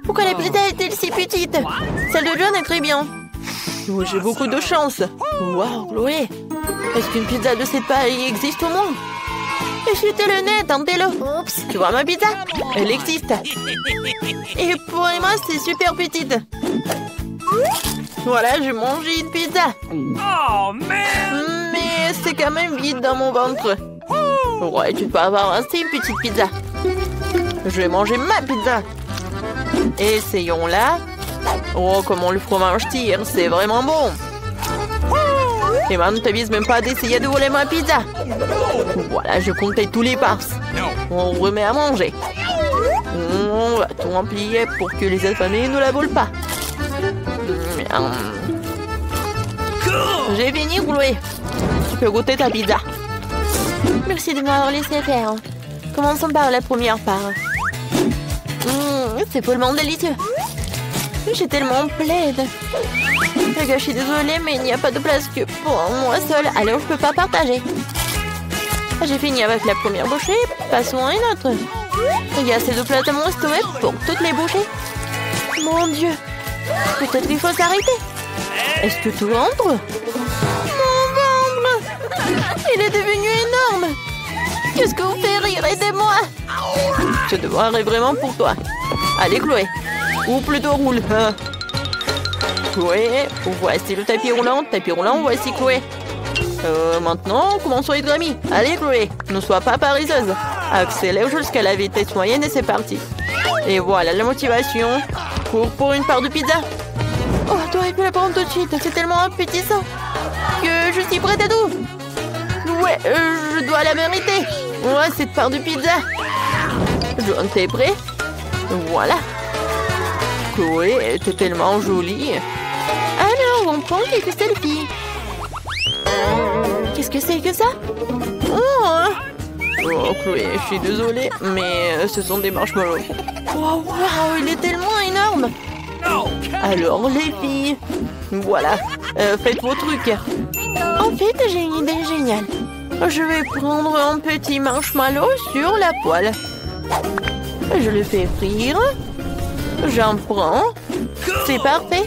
Pourquoi la pizza est-elle si petite? Celle de John est très bien. Oh, j'ai beaucoup de chance. Waouh, Chloé. Est-ce qu'une pizza de cette taille existe au monde? Jetez le nez, tentez-le. Oups, tu vois ma pizza? Elle existe. Et pour Emma, c'est super petite. Voilà, j'ai mangé une pizza. Oh, man! Mais c'est quand même vide dans mon ventre. Ouais, tu peux avoir assez une petite pizza. Je vais manger ma pizza. Essayons-la. Oh, comment le fromage tire, c'est vraiment bon. Emma, ne t'avise même pas d'essayer de voler ma pizza. Voilà, je comptais tous les parts. On remet à manger. On va tout remplir pour que les affamés ne la volent pas. J'ai fini, Chloé. Tu peux goûter ta pizza. Merci de m'avoir laissé faire. Commençons par la première part. C'est follement délicieux. J'ai tellement plaide. Les gars, je suis désolée, mais il n'y a pas de place que pour moi seule. Alors je peux pas partager. J'ai fini avec la première bouchée. Passons à une autre. Il y a assez de place dans mon estomac pour toutes les bouchées. Mon Dieu. Peut-être qu'il faut s'arrêter. Est-ce que tout entre? Mon ventre! Il est devenu énorme. Qu'est-ce que vous fait rire? Aidez-moi. Ce devoir est vraiment pour toi. Allez, Chloé. Ou plutôt roule. Chloé, voici le tapis roulant. Tapis roulant, voici Chloé. Maintenant, commençons à être amis. Allez, Chloé, ne sois pas paresseuse. Accélère jusqu'à la vitesse moyenne et c'est parti. Et voilà la motivation. Cours pour une part de pizza. Oh, tu aurais pu la prendre tout de suite. C'est tellement appétissant que je suis prête à tout. Ouais, je dois la mériter. Ouais, cette part de pizza. John, t'es prêt? Voilà. Chloé, t'es tellement jolie. Alors, on prend quelques selfies. Qu'est-ce que c'est que ça? Oh, Chloé, je suis désolée, mais ce sont des marshmallows. Wow, il est tellement énorme. Alors, les filles, voilà, faites vos trucs. En fait, j'ai une idée géniale. Je vais prendre un petit marshmallow sur la poêle. Je le fais frire. J'en prends. C'est parfait.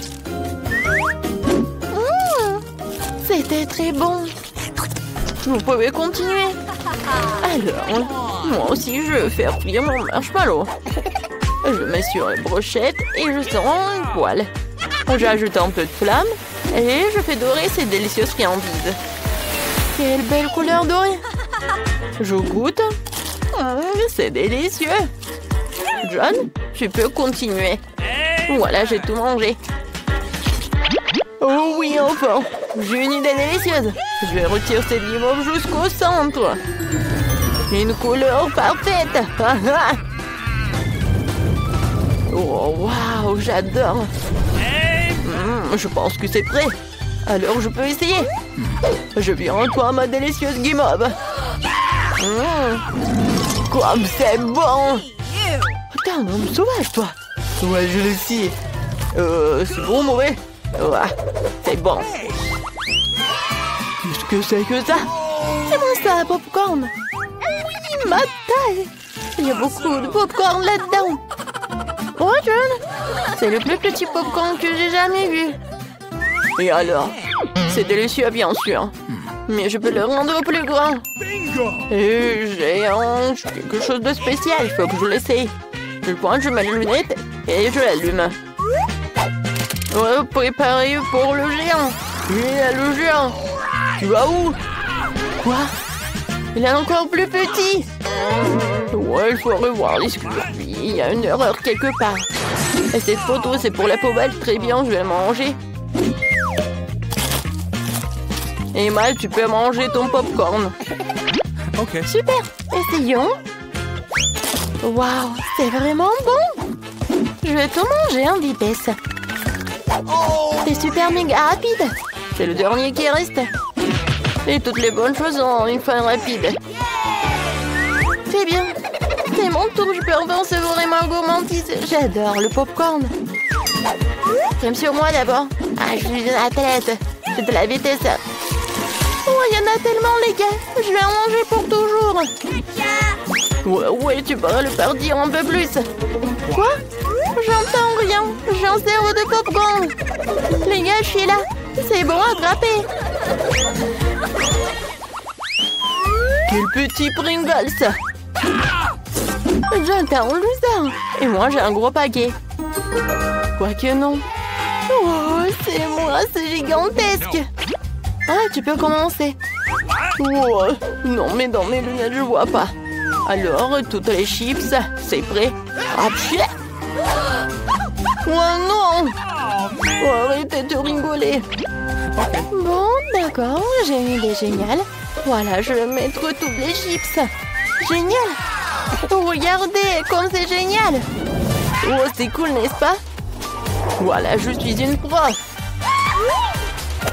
C'était très bon. Vous pouvez continuer. Alors, moi aussi, je vais faire frire mon marshmallow. Je mets sur une brochette et je sors une poêle. J'ajoute un peu de flamme et je fais dorer ces délicieuses friandises. Quelle belle couleur dorée. Je goûte. C'est délicieux. John, tu peux continuer. Voilà, j'ai tout mangé. Oh oui, enfin. J'ai une idée délicieuse. Je vais retirer cette guimauve jusqu'au centre. Une couleur parfaite. Oh, waouh, j'adore. Je pense que c'est prêt. Alors, je peux essayer. Je viens à toi, ma délicieuse guimauve. Comme c'est bon. T'es un homme sauvage, toi. Ouais, je le sais. C'est bon, mauvais? Ouais, c'est bon. Qu'est-ce que c'est que ça? C'est mon ça, popcorn. Oui, ma taille. Il y a beaucoup de popcorn là-dedans. Oh, John, c'est le plus petit popcorn que j'ai jamais vu. Et alors? C'est délicieux, bien sûr. Mais je peux le rendre plus grand. Et j'ai quelque chose de spécial. Il faut que je l'essaye. Je pointe, je mets les lunettes et je l'allume. Ouais, préparez pour le géant. Il est le géant. Tu vas où? Quoi? Il est encore plus petit. Ouais, il faut revoir les sculptures. Il y a une erreur quelque part. Et cette photo, c'est pour la poubelle. Très bien, je vais la manger. Emma, tu peux manger ton popcorn. Ok. Super, essayons. Waouh, c'est vraiment bon. Je vais tout manger en vitesse. C'est super méga rapide. C'est le dernier qui reste. Et toutes les bonnes choses ont une fin rapide. C'est bien. C'est mon tour, je peux enfin savourer ma gourmandise. J'adore le popcorn. J'aime sur moi d'abord. Ah, je suis une athlète. C'est de la vitesse. Oh, il y en a tellement, les gars. Je vais en manger pour toujours. Ouais, tu pourrais le faire dire un peu plus. Quoi? J'entends rien. J'ai un cerveau de popcorn. Les gars, je suis là. C'est bon, attrapez. Quel petit Pringles. John, t'as un loser. Et moi, j'ai un gros paquet. Quoique non. Oh, c'est moi, c'est gigantesque. Ah, tu peux commencer. Oh, non, mais dans mes lunettes, je vois pas. Alors, toutes les chips, c'est prêt. Ah, pchit. Oh non. Oh, arrêtez de rigoler. Bon, d'accord, j'ai une idée géniale. Voilà, je vais mettre toutes les chips. Génial. Regardez, comme c'est génial. Oh, c'est cool, n'est-ce pas? Voilà, je suis une prof.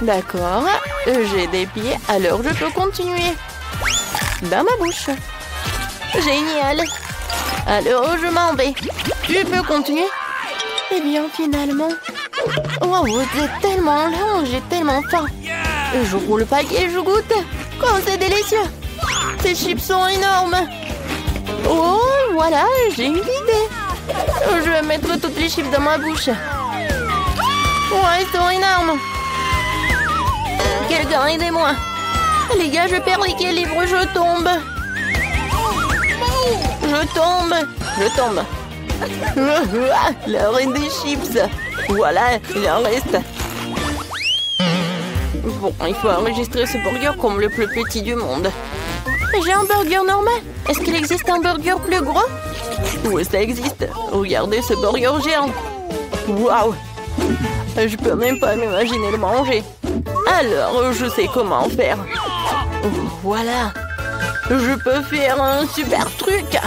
D'accord, j'ai des pieds, alors je peux continuer. Dans ma bouche. Génial. Alors, je m'en vais. Tu peux continuer? Eh bien, finalement... Oh, vous êtes tellement lent, j'ai tellement faim. Je roule le paquet et je goûte. Comme c'est délicieux. Ces chips sont énormes. Oh, voilà, j'ai une idée. Je vais mettre toutes les chips dans ma bouche. Ouais, ils sont énormes. Quelqu'un, aidez-moi. Les gars, je perds l'équilibre, je tombe. Je tombe. Je tombe. La reine des chips. Voilà, il en reste. Bon, il faut enregistrer ce burger comme le plus petit du monde. J'ai un burger normal. Est-ce qu'il existe un burger plus gros? Oui, ça existe. Regardez ce burger géant. Waouh! Je peux même pas m'imaginer le manger. Alors, je sais comment faire. Oh, voilà. Je peux faire un super truc.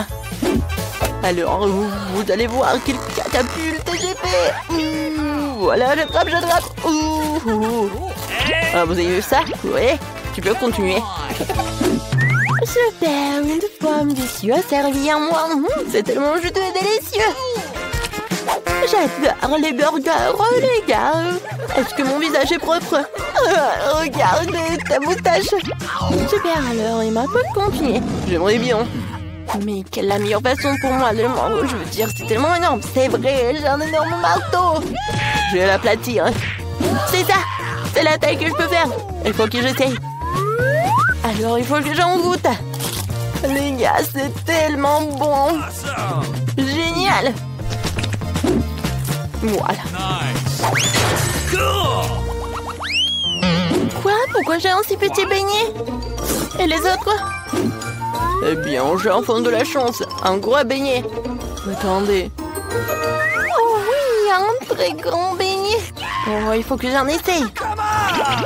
Alors, vous allez voir quel catapulte j'ai fait. Voilà, j'attrape. Ah, vous avez vu ça? Oui, tu peux continuer. Super, une pomme dessus servie à moi. C'est tellement juteux et délicieux. J'adore les burgers, les gars. Est-ce que mon visage est propre? Regarde ta moustache. Super, alors, il m'a pas continué. J'aimerais bien. Mais quelle est la meilleure façon pour moi de le manger? Je veux dire, c'est tellement énorme. C'est vrai, j'ai un énorme marteau. Je vais l'aplatir. C'est ça. C'est la taille que je peux faire. Il faut que j'essaye. Alors, il faut que j'en goûte. Les gars, c'est tellement bon. Génial. Voilà. Quoi? Pourquoi j'ai un si petit beignet? Et les autres? Eh bien, j'ai un fond de la chance. Un gros beignet. Attendez. Oh oui, un très grand beignet. Oh, il faut que j'en essaye.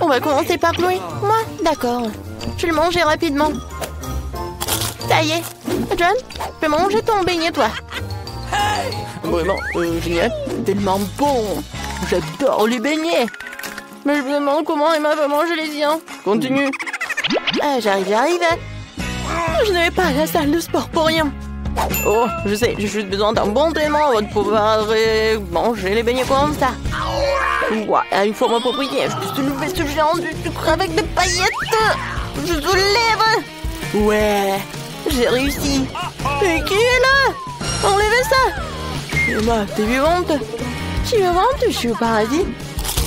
On va commencer par Chloé. Moi? D'accord. Je vais le manger rapidement. Ça y est. John, tu peux manger ton beignet, toi. Vraiment, génial. Tellement bon. J'adore les beignets. Mais je me demande comment Emma va manger les siens. Continue. Ah, j'arrive. Je n'avais pas à la salle de sport pour rien. Oh, je sais, j'ai juste besoin d'un bon entraînement avant de pouvoir manger les beignets comme ça. Ouais, il faut m'approprier. Je suis levé ce géant du sucre avec des paillettes. Je soulève. Ouais, j'ai réussi. Et qui est là? Enlevez ça. Emma, t'es vivante? Je suis vivante, je suis au paradis.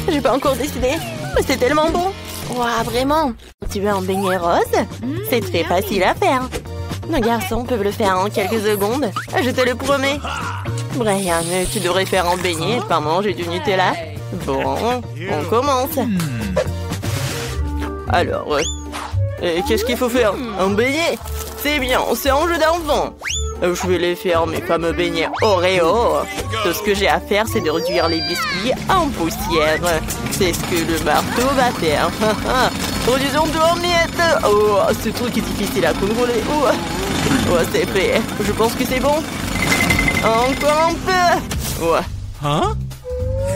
J'ai pas encore décidé. Mais c'est tellement bon. Ouah, vraiment. Tu veux un beignet rose? C'est très facile à faire. Nos garçons peuvent le faire en quelques secondes. Je te le promets. Brian, tu devrais faire un beignet et pas manger du Nutella. Bon, on commence. Alors, qu'est-ce qu'il faut faire? Un beignet? C'est bien, c'est un jeu d'enfant. Je vais les faire mes fameux beignets Oreo. Tout ce que j'ai à faire, c'est de réduire les biscuits en poussière. C'est ce que le marteau va faire. Produisons tout en miettes. Oh, ce truc est difficile à contrôler. Oh, c'est fait. Je pense que c'est bon. Encore un peu. Ouais. Hein?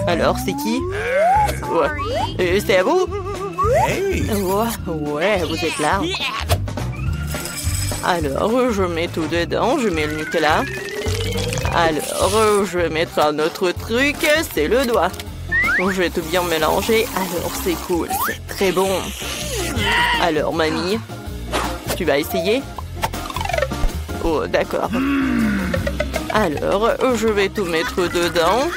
Alors, c'est qui? Ouais. C'est à vous? Ouais, vous êtes là. Alors, je mets tout dedans. Je mets le Nutella. Alors, je vais mettre un autre truc. C'est le doigt. Je vais tout bien mélanger. Alors, c'est cool. C'est très bon. Alors, mamie, tu vas essayer? Oh, d'accord. Alors, je vais tout mettre dedans.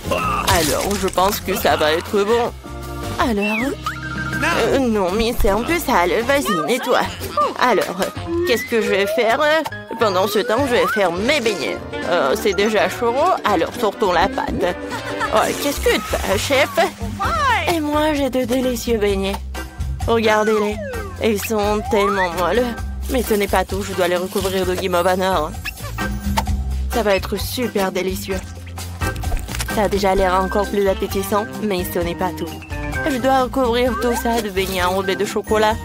Alors, je pense que ça va être bon. Alors... non, mais c'est un peu sale. Vas-y, nettoie. Alors, qu'est-ce que je vais faire? Pendant ce temps, je vais faire mes beignets. C'est déjà chaud, alors sortons la pâte. Oh, qu'est-ce que t'as, chef? Et moi, j'ai de délicieux beignets. Regardez-les. Ils sont tellement molles. Mais ce n'est pas tout, je dois les recouvrir de guimauve à nord. Ça va être super délicieux. Ça a déjà l'air encore plus appétissant, mais ce n'est pas tout. Je dois recouvrir tout ça de beignets enrobés de chocolat.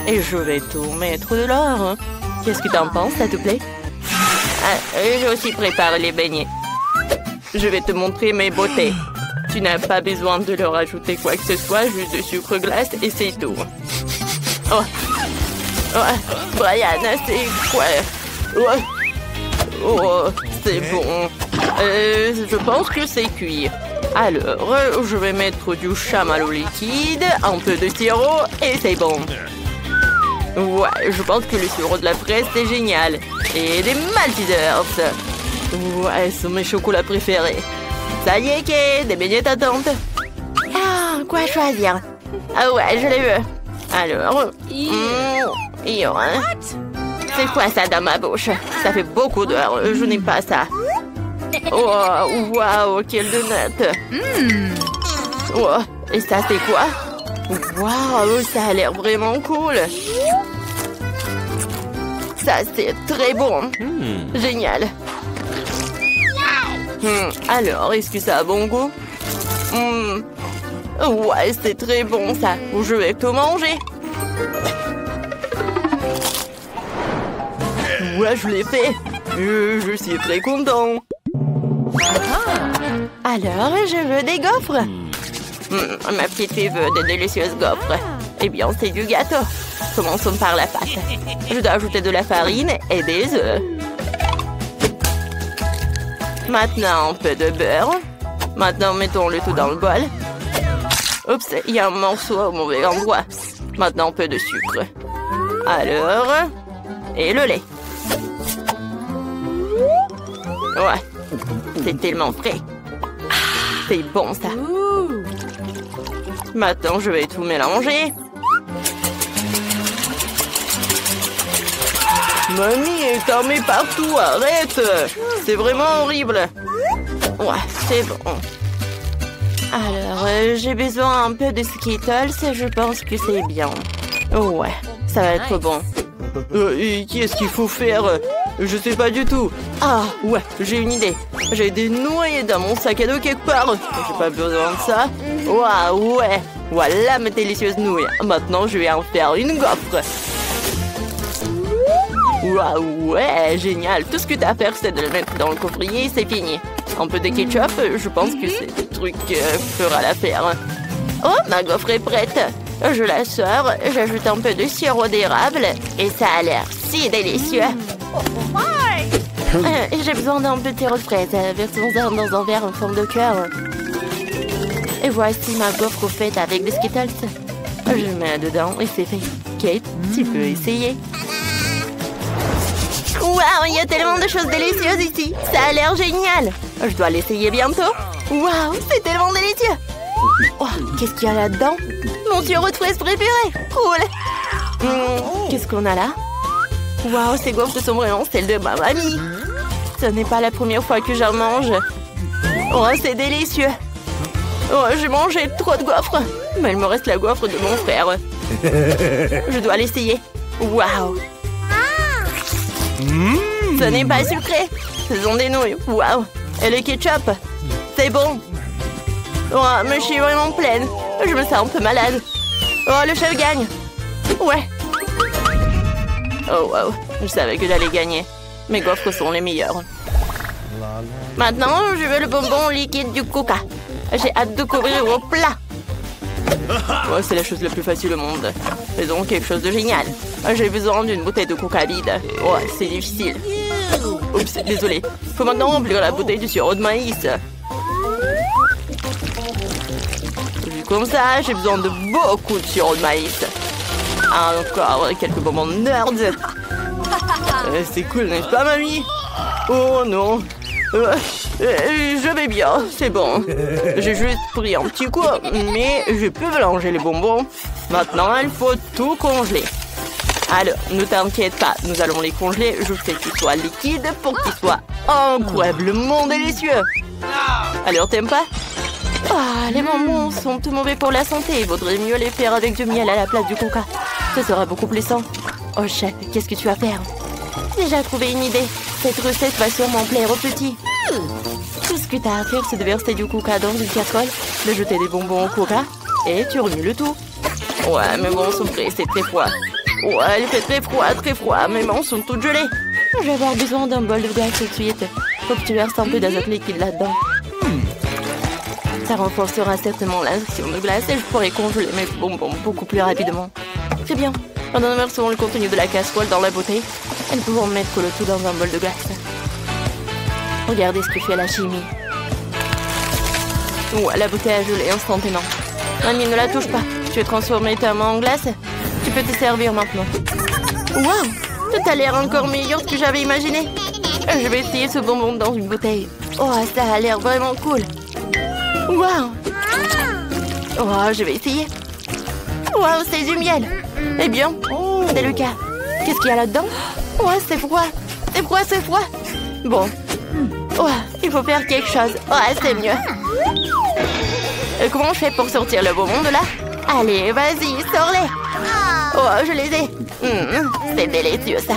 Et je vais tout mettre de l'or. Qu'est-ce que t'en penses, ça te plaît? J'ai aussi préparé les beignets. Je vais te montrer mes beautés. Tu n'as pas besoin de leur ajouter quoi que ce soit, juste de sucre glace et c'est tout. Oh, Brian, c'est quoi? Oh, c'est bon. Je pense que c'est cuit. Alors, je vais mettre du chamallow liquide, un peu de sirop et c'est bon. Ouais, je pense que le sirop de la fraise, c'est génial. Et des Maltesers. Ouais, ce sont mes chocolats préférés. Ça y est, Kay, des beignets t'attendent. Ah, quoi choisir? Ah ouais, je l'ai vu. Alors, c'est quoi ça dans ma bouche? Ça fait beaucoup d'heures, je n'aime pas ça. Oh, waouh, quelle donut. Oh, et ça, c'est quoi? Waouh, ça a l'air vraiment cool. Ça, c'est très bon. Génial. Alors, est-ce que ça a bon goût? Ouais, c'est très bon, ça. Je vais tout manger. Ouais, je l'ai fait. Je suis très content. Alors, je veux des gaufres. Ma petite fille veut de délicieuses gaufres. Eh bien, c'est du gâteau. Commençons par la pâte. Je dois ajouter de la farine et des œufs. Maintenant, un peu de beurre. Maintenant, mettons le tout dans le bol. Oups, il y a un morceau au mauvais endroit. Maintenant, un peu de sucre. Alors, et le lait. Ouais, c'est tellement frais. C'est bon, ça. Maintenant, je vais tout mélanger. Mamie est armée partout, arrête! C'est vraiment horrible. Ouais, c'est bon. Alors, j'ai besoin un peu de Skittles, je pense que c'est bien. Ouais, ça va être bon. Et qu'est-ce qu'il faut faire? Je sais pas du tout. Ah, ouais, j'ai une idée. J'ai des nouilles dans mon sac à dos quelque part. J'ai pas besoin de ça. Waouh, ouais. Voilà mes délicieuses nouilles. Maintenant, je vais en faire une gaufre. Waouh, ouais, génial. Tout ce que t'as à faire, c'est de le mettre dans le coffrier, c'est fini. Un peu de ketchup, je pense que c'est le truc qui fera l'affaire. Oh, ma gaufre est prête. Je la sors, j'ajoute un peu de sirop d'érable et ça a l'air si délicieux. J'ai besoin d'un petit sirop de fraise. Versons-en dans un verre en forme de cœur. Et voici ma gaufre faite avec des Skittles. Je le mets dedans et c'est fait. Kate, tu peux essayer. Waouh, il y a tellement de choses délicieuses ici. Ça a l'air génial. Je dois l'essayer bientôt. Waouh, c'est tellement délicieux. Oh, qu'est-ce qu'il y a là-dedans? Mon sirop de fraise préféré. Cool. Qu'est-ce qu'on a là? Waouh, ces gaufres sont vraiment celles de ma mamie. Ce n'est pas la première fois que j'en mange. Oh, c'est délicieux. Oh, j'ai mangé trop de gaufres. Mais il me reste la gaufre de mon frère. Je dois l'essayer. Waouh. Ce n'est pas sucré. Ce sont des nouilles. Waouh. Et le ketchup. C'est bon. Oh, mais je suis vraiment pleine. Je me sens un peu malade. Oh, le chef gagne. Ouais. Oh, wow. Je savais que j'allais gagner. Mes gaufres sont les meilleures. Maintenant, je veux le bonbon liquide du Coca. J'ai hâte de couvrir au plat. Ouais, c'est la chose la plus facile au monde. Faisons quelque chose de génial. J'ai besoin d'une bouteille de Coca vide. Ouais, c'est difficile. Oups, désolé. Faut maintenant remplir la bouteille du sirop de maïs. Vu comme ça, j'ai besoin de beaucoup de sirop de maïs. Encore quelques bonbons nerds. C'est cool, n'est-ce pas, mamie? Oh non. Je vais bien, c'est bon. J'ai juste pris un petit coup, mais je peux mélanger les bonbons. Maintenant, il faut tout congeler. Alors, ne t'inquiète pas, nous allons les congeler jusqu'à ce qu'ils soient liquides pour qu'ils soient incroyablement délicieux. Alors, t'aimes pas? Ah, les bonbons sont tout mauvais pour la santé. Il vaudrait mieux les faire avec du miel à la place du coca. Ce sera beaucoup plus sain. Oh, chef, qu'est-ce que tu vas faire? J'ai déjà trouvé une idée. Cette recette va sûrement plaire aux petits. Tout ce que t'as à faire, c'est de verser du coca dans une casserole, de jeter des bonbons au coca, et tu remues le tout. Ouais, mes mains sont prêts, c'est très froid. Ouais, il fait très froid. Mes mains sont toutes gelées. Je vais avoir besoin d'un bol de glace tout de suite. Faut que tu verses un peu d'azote liquide là-dedans. Ça renforcera certainement l'action de glace et je pourrai congeler mes bonbons beaucoup plus rapidement. Très bien. Pendant nous versons le contenu de la casserole dans la bouteille. Et nous pouvons mettre le tout dans un bol de glace. Regardez ce que fait la chimie. Ouais, la bouteille a gelé instantanément. Mamie, ne la touche pas. Tu as transformé ta main en glace. Tu peux te servir maintenant. Waouh! Tout a l'air encore meilleur que j'avais imaginé. Je vais essayer ce bonbon dans une bouteille. Oh, ça a l'air vraiment cool. Waouh! Oh, je vais essayer. Waouh, c'est du miel. Eh bien, c'est le cas. Qu'est-ce qu'il y a là-dedans? Oh, c'est froid. C'est froid. Bon. Oh, il faut faire quelque chose. Oh, c'est mieux. Comment je fais pour sortir le bonbon de là? Allez, vas-y, sors-les. Oh, je les ai. C'est délicieux, ça.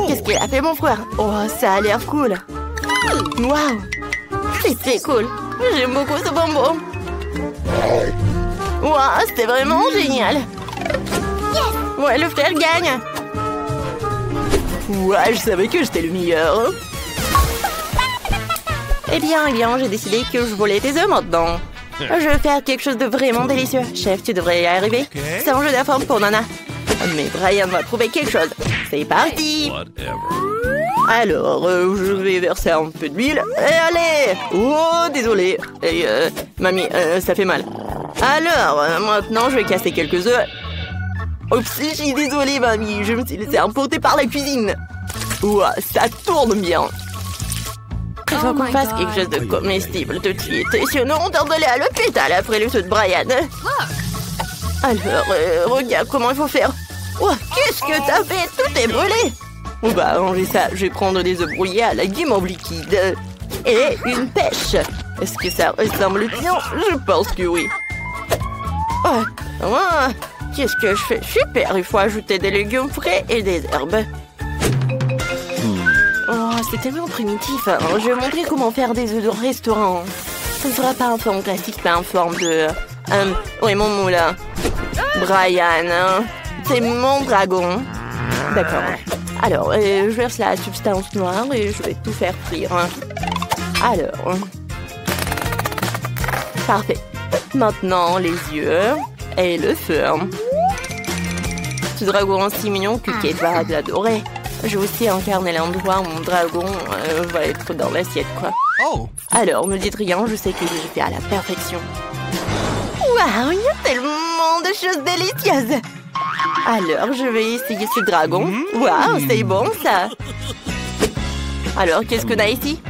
Qu'est-ce qu'il a fait, mon frère? Oh, ça a l'air cool. Waouh. C'est très cool. J'aime beaucoup ce bonbon. Waouh, c'était vraiment génial. Ouais, le frère gagne. Ouais, je savais que j'étais le meilleur. Eh bien, j'ai décidé que je volais tes œufs maintenant. Je vais faire quelque chose de vraiment délicieux. Chef, tu devrais y arriver. C'est un jeu d'affaires pour Nana. Mais Brian va trouver quelque chose. C'est parti. Alors, je vais verser un peu d'huile. Et allez. Oh, désolé. Et, mamie, ça fait mal. Alors, maintenant, je vais casser quelques œufs. Oups, je suis désolée, mamie. Je me suis laissée emporter par la cuisine. Ouah, ça tourne bien. Il faut qu'on fasse quelque chose de comestible tout de suite. Sinon, on doit aller à l'hôpital après le saut de Brian. Alors, regarde comment il faut faire. Oh, qu'est-ce que t'as fait? Tout est brûlé. On va ranger ça. Je vais prendre des œufs brouillés à la guimauve liquide. Et une pêche. Est-ce que ça ressemble bien? Je pense que oui. Oh, qu'est-ce que je fais? Super, il faut ajouter des légumes frais et des herbes. Oh, c'est tellement primitif. Je vais montrer comment faire des œufs de restaurant. Ce ne sera pas en forme classique, mais en forme de... oui, mon moulin. Brian, c'est mon dragon. D'accord. Alors, je verse la substance noire et je vais tout faire frire. Alors... Parfait. Maintenant, les yeux et le feu. Ce dragon si mignon que Kate va l'adorer. J'ai aussi incarné l'endroit où mon dragon va être dans l'assiette, quoi. Oh. Alors, ne dites rien, je sais que j'ai fait à la perfection. Waouh, il y a tellement de choses délicieuses. Alors, je vais essayer ce dragon. Waouh, c'est bon, ça. Alors, qu'est-ce qu'on a ici?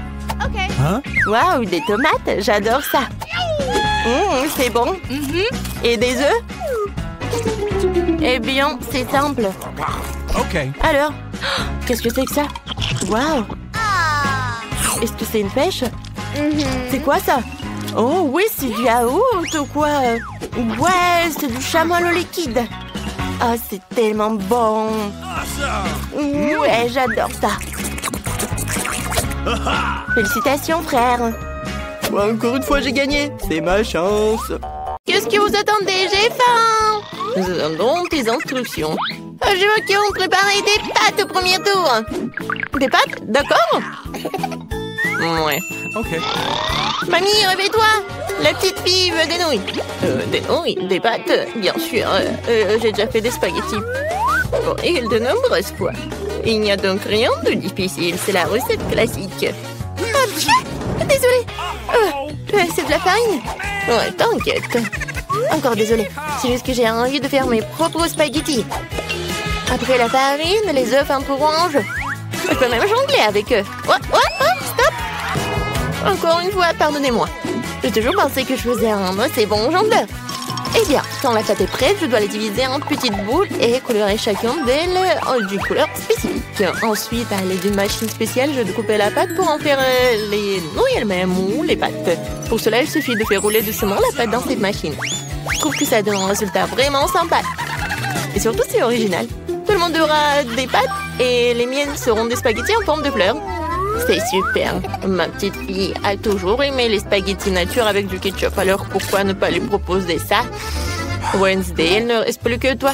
Waouh, des tomates, j'adore ça. C'est bon. Et des œufs? Eh bien, c'est simple. Alors, qu'est-ce que c'est que ça? Waouh! Est-ce que c'est une pêche? C'est quoi ça? Oh oui, c'est du yaourt ou quoi? Ouais, c'est du chamallow liquide. Ah, c'est tellement bon. Ouais, j'adore ça. Félicitations, frère. Encore une fois, j'ai gagné. C'est ma chance. Qu'est-ce que vous attendez? J'ai faim. Nous attendons tes instructions. Je veux qu'on prépare des pâtes au premier tour. Des pâtes? D'accord. Ouais. Ok. Mamie, réveille-toi. La petite fille veut des nouilles. Des nouilles? Des pâtes? Bien sûr. J'ai déjà fait des spaghettis. Bon, et de nombreuses fois. Il n'y a donc rien de difficile. C'est la recette classique. Désolée. C'est de la farine? Ouais, t'inquiète. Encore désolée. C'est juste que j'ai envie de faire mes propres spaghettis. Après la farine, les œufs un peu orange. Je peux même jongler avec eux. Oh, stop. Encore une fois, pardonnez-moi. J'ai toujours pensé que je faisais un assez bon jongleur. Eh bien, quand la pâte est prête, je dois la diviser en petites boules et colorer chacune d'elles d'une couleur spécifique. Ensuite, à l'aide d'une machine spéciale, je découpe la pâte pour en faire les nouilles elles-mêmes ou les pâtes. Pour cela, il suffit de faire rouler doucement la pâte dans cette machine. Je trouve que ça donne un résultat vraiment sympa. Et surtout, c'est original. Tout le monde aura des pâtes et les miennes seront des spaghettis en forme de fleurs. C'est super. Ma petite fille a toujours aimé les spaghettis nature avec du ketchup. Alors pourquoi ne pas lui proposer ça? Wednesday, il ne reste plus que toi.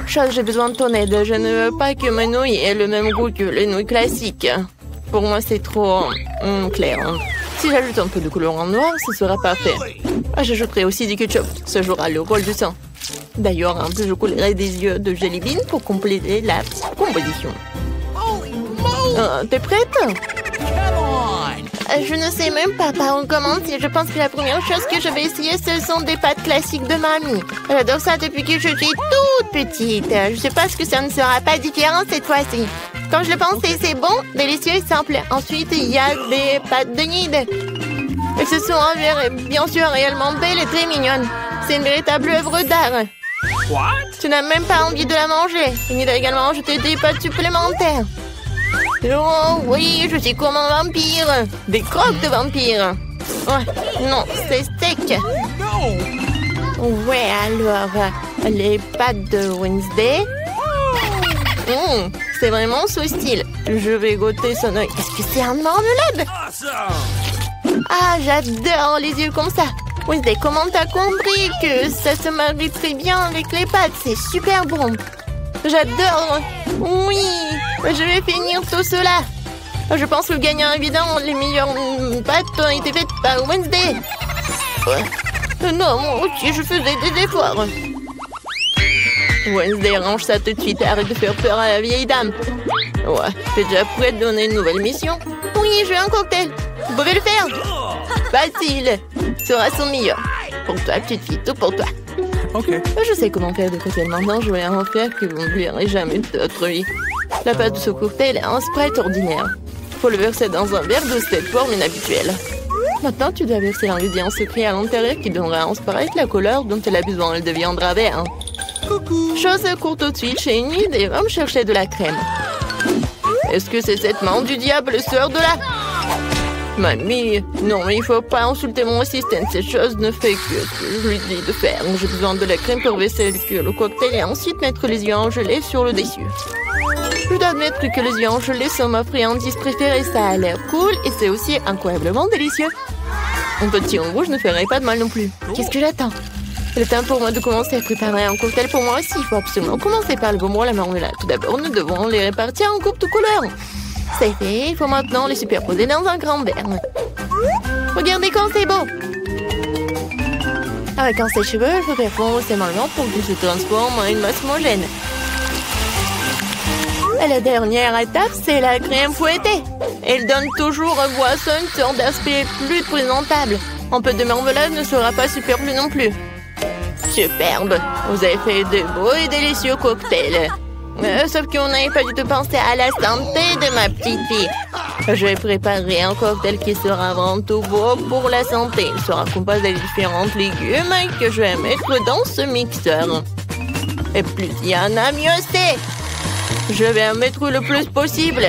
Chose, j'ai besoin de ton aide. Je ne veux pas que mes nouilles aient le même goût que les nouilles classiques. Pour moi, c'est trop clair. Si j'ajoute un peu de colorant noir, ce sera parfait. J'ajouterai aussi du ketchup. Ce jouera le rôle du sang. D'ailleurs, un peu je coulerai des yeux de jelly bean pour compléter la composition. T'es prête? Je ne sais même pas par où commencer. Je pense que la première chose que je vais essayer, ce sont des pâtes classiques de mamie. J'adore ça depuis que je suis toute petite. Je suppose que ça ne sera pas différent cette fois-ci. Quand je le pense, c'est bon, délicieux et simple. Ensuite, il y a des pâtes de nid. Elles se sont bien sûr réellement belles et très mignonnes. C'est une véritable œuvre d'art. Tu n'as même pas envie de la manger. Nid a également ajouté des pâtes supplémentaires. Oh oui, je suis comme un vampire. Des croques de vampire. Ouais, non, c'est sec. Ouais, alors, les pâtes de Wednesday. C'est vraiment ce style. Je vais goûter son œil. Est-ce que c'est un marmelade? Ah, j'adore les yeux comme ça. Wednesday, comment t'as compris que ça se marie très bien avec les pâtes? C'est super bon. J'adore. Oui, je vais finir tout cela. Je pense que le gagnant évident, les meilleures pâtes ont été faites par Wednesday. Non, moi aussi, je faisais des efforts. Wednesday, range ça tout de suite. Arrête de faire peur à la vieille dame. Ouais, t'es déjà prête de donner une nouvelle mission? Oui, je veux un cocktail. Vous pouvez le faire? Facile. Sera son meilleur. Pour toi, petite fille, tout pour toi. Ok. Je sais comment faire des cocktails maintenant. Je vais en faire que vous ne verrez jamais de votre vie. La pâte de ce cocktail est un Sprite ordinaire. Faut le verser dans un verre de cette forme inhabituelle. Maintenant, tu dois verser l'ingrédient secret à l'intérieur qui donnera à un Sprite la couleur dont elle a besoin. Elle deviendra vert. Coucou. Chose court tout de suite chez Enid et va me chercher de la crème. Est-ce que c'est cette main du diable sort de là? Mamie, non, il faut pas insulter mon assistant. Cette chose ne fait que ce que je lui dis de faire. J'ai besoin de la crème pour verser le cocktail et ensuite mettre les yeux en gelée sur le dessus. Je dois admettre que les yeux en gelée sont ma friandise préférée. Ça a l'air cool et c'est aussi incroyablement délicieux. Un petit en rouge ne ferait pas de mal non plus. Qu'est-ce que j'attends? C'est le temps pour moi de commencer à préparer un cocktail pour moi aussi. Il faut absolument commencer par le bonbon et la marmelade. Tout d'abord, nous devons les répartir en groupes de couleurs. C'est fait, il faut maintenant les superposer dans un grand verre. Regardez comme c'est beau! Avec un sèche-cheveux, il faut faire fondre ces marrons pour qu'ils se transforment en une masse homogène. Et la dernière étape, c'est la crème fouettée. Elle donne toujours aux boissons une sorte d'aspect plus présentable. Un peu de marmelade ne sera pas superflu non plus. Superbe! Vous avez fait de beaux et délicieux cocktails. Sauf qu'on n'avait pas du tout pensé à la santé de ma petite fille. Je vais préparer un cocktail qui sera avant tout beau pour la santé. Il sera composé de différents légumes que je vais mettre dans ce mixeur. Et plus il y en a, mieux c'est. Je vais en mettre le plus possible.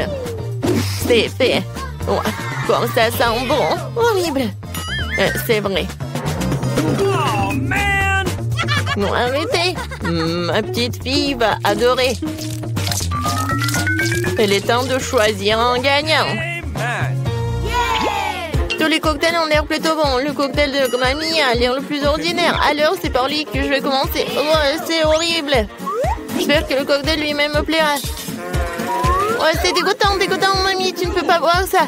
C'est fait. Ouais, comme ça sent bon. Horrible. C'est vrai. Oh, man! Non, arrêtez. Ma petite fille va adorer. Il est temps de choisir un gagnant. Amen. Tous les cocktails ont l'air plutôt bons. Le cocktail de mamie a l'air le plus ordinaire. Alors, c'est par lui que je vais commencer. Oh, c'est horrible. J'espère que le cocktail lui-même me plaira. Ouais, c'est dégoûtant, mamie. Tu ne peux pas boire ça.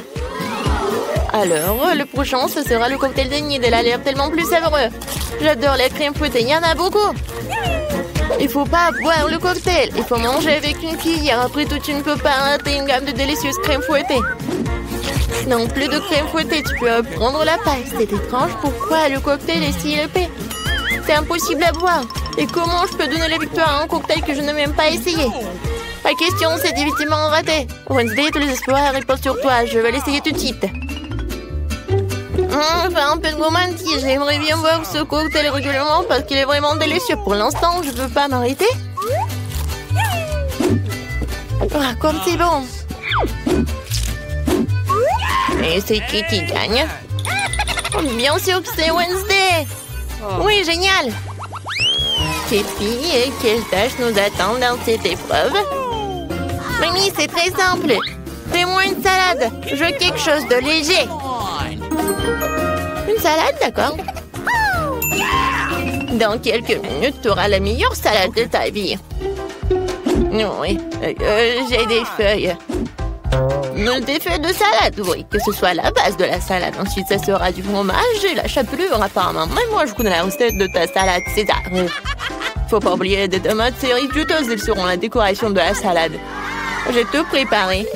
Alors, le prochain, ce sera le cocktail de Nid. Elle a l'air tellement plus savoureux. J'adore la crème fouettée. Il y en a beaucoup. Il faut pas boire le cocktail. Il faut manger avec une cuillère. Après tout, tu ne peux pas rater une gamme de délicieuses crèmes fouettées. Non, plus de crème fouettée. Tu peux prendre la paille. C'est étrange. Pourquoi le cocktail est si épais? C'est impossible à boire. Et comment je peux donner la victoire à un cocktail que je n'ai même pas essayé? Pas question, c'est difficilement raté. Wednesday, tous les espoirs reposent sur toi. Je vais l'essayer tout de suite. Enfin, un peu de gourmandise. J'aimerais bien boire ce cocktail régulièrement parce qu'il est vraiment délicieux. Pour l'instant, je ne peux pas m'arrêter. Ah, comme c'est bon. Et c'est qui gagne? Bien sûr que c'est Wednesday. Oui, génial. Quelle fille et quelle tâche nous attendent dans cette épreuve? Mimi, c'est très simple. Fais-moi une salade. Je veux quelque chose de léger. Une salade, d'accord. Dans quelques minutes, tu auras la meilleure salade de ta vie. Oui, j'ai des feuilles. Des feuilles de salade, oui, que ce soit la base de la salade. Ensuite, ça sera du fromage et la chapelure, apparemment. Mais moi, je connais la recette de ta salade César. Faut pas oublier des tomates cerises juteuses, elles seront la décoration de la salade. J'ai tout préparé.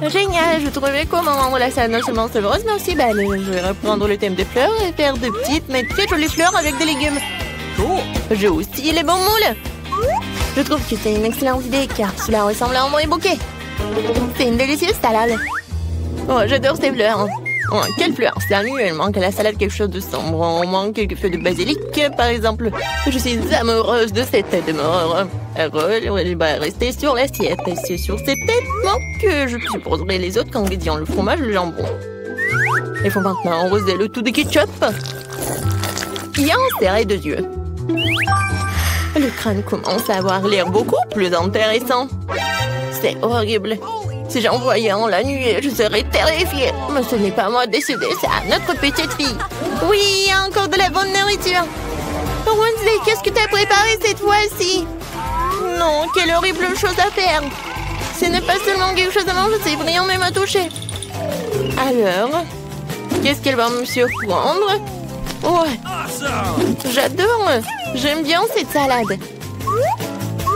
Génial, je trouvais comment rendre la salade non seulement savoureuse, mais aussi belle. Je vais reprendre le thème des fleurs et faire de petites, mais très jolies fleurs avec des légumes. J'ai aussi les bons moules. Je trouve que c'est une excellente idée, car cela ressemble à un vrai bouquet. C'est une délicieuse salade. Oh, j'adore ces fleurs. Oh, quelle fleur? C'est annuel. Il manque à la salade quelque chose de sombre. On manque quelques feuilles de basilic, par exemple. Je suis amoureuse de cette tête de mort. Elle va rester sur l'assiette. Et c'est sur cette tête que je supposerai les autres ingrédients, le fromage et le jambon. Il faut maintenant arroser le tout de ketchup. Bien serré de yeux. Le crâne commence à avoir l'air beaucoup plus intéressant. C'est horrible. Si j'en voyais un la nuit, je serais terrifiée. Mais ce n'est pas moi de décider, c'est à notre petite fille. Oui, encore de la bonne nourriture. Wednesday, qu'est-ce que tu as préparé cette fois-ci? Non, quelle horrible chose à faire. Ce n'est pas seulement quelque chose à manger, c'est brillant même à toucher. Alors, qu'est-ce qu'elle va me surprendre? Ouais, j'adore. J'aime bien cette salade.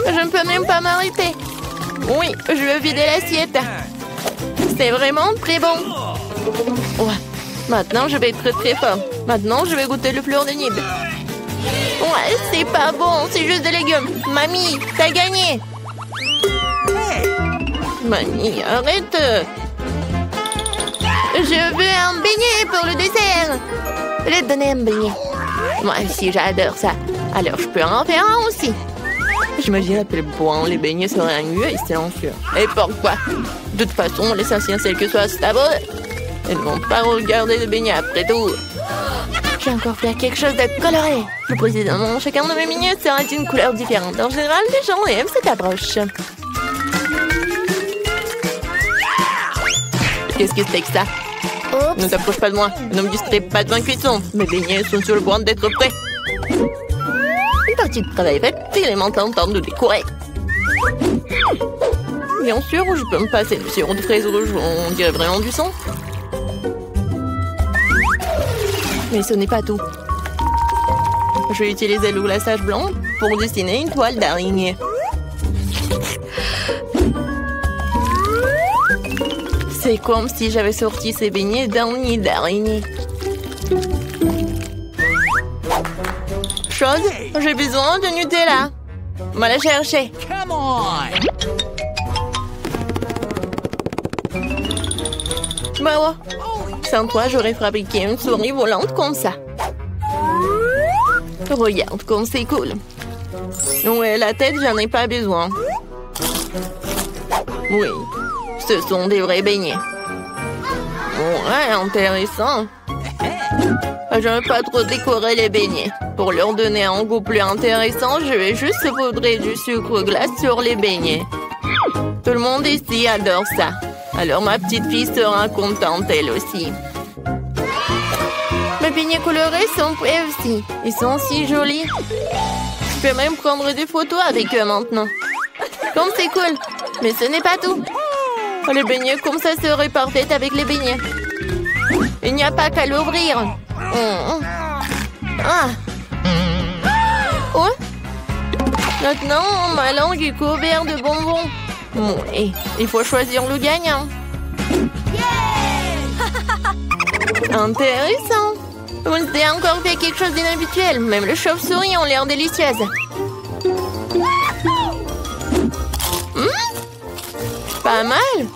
Je ne peux même pas m'arrêter. Oui, je veux vider l'assiette. C'est vraiment très bon. Ouais, maintenant je vais être très fort. Maintenant, je vais goûter le fleur de nid. Ouais, c'est pas bon, c'est juste des légumes. Mamie, t'as gagné. Mamie, arrête. Je veux un beignet pour le dessert. Je vais te donner un beignet. Moi aussi, j'adore ça. Alors, je peux en faire un aussi. J'imagine à quel point les beignets seraient mieux et silencieux. Et pourquoi? De toute façon, l'essentiel c'est que ce soit savoureux. Ils ne vont pas regarder les beignets après tout. J'ai encore fait quelque chose de coloré. Plus précisément, chacun de mes beignets sera d'une couleur différente. En général, les gens aiment cette approche. Qu'est-ce que c'est que ça? Oups. Ne t'approche pas de moi. Ne me distrais pas devant cuisson. Mes beignets sont sur le point d'être prêts. Une partie de travail faite, il est maintenant temps de décorer. Bien sûr, je peux me passer du sirop de fraise rouge, on dirait vraiment du sang. Mais ce n'est pas tout. Je vais utiliser le glaçage blanc pour dessiner une toile d'araignée. C'est comme si j'avais sorti ces beignets d'un nid d'araignée. Chose, j'ai besoin de Nutella. On va la chercher. Come on. Bah ouais. Sans toi, j'aurais fabriqué une souris volante comme ça. Regarde comme c'est cool. Ouais, la tête, j'en ai pas besoin. Oui, ce sont des vrais beignets. Ouais, intéressant. Je ne veux pas trop décorer les beignets. Pour leur donner un goût plus intéressant, je vais juste saupoudrer du sucre glace sur les beignets. Tout le monde ici adore ça. Alors ma petite fille sera contente elle aussi. Mes beignets colorés sont prêts aussi. Ils sont si jolis. Je peux même prendre des photos avec eux maintenant. Comme c'est cool. Mais ce n'est pas tout. Les beignets comme ça seraient parfaits avec les beignets. Il n'y a pas qu'à l'ouvrir. Ah. Oh. Maintenant, ma langue est couverte de bonbons. Oui, il faut choisir le gagnant. Intéressant. Vous avez encore fait quelque chose d'inhabituel. Même les chauves-souris ont l'air délicieuses. Pas mal.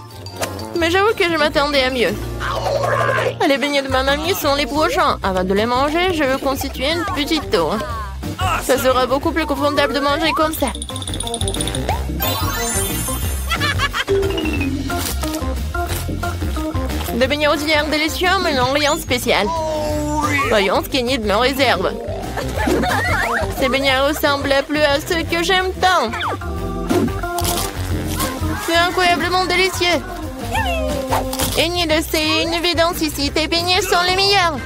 Mais j'avoue que je m'attendais à mieux. Les beignets de ma mamie sont les prochains. Avant de les manger, je veux constituer une petite tour. Ça sera beaucoup plus confortable de manger comme ça. Des beignets auxiliaires délicieux, mais non rien de spécial. Voyons ce qu'Enid me réserve. Ces beignets ressemblent plus à ceux que j'aime tant. C'est incroyablement délicieux. Enid, c'est une évidence ici. Tes beignets sont les meilleurs.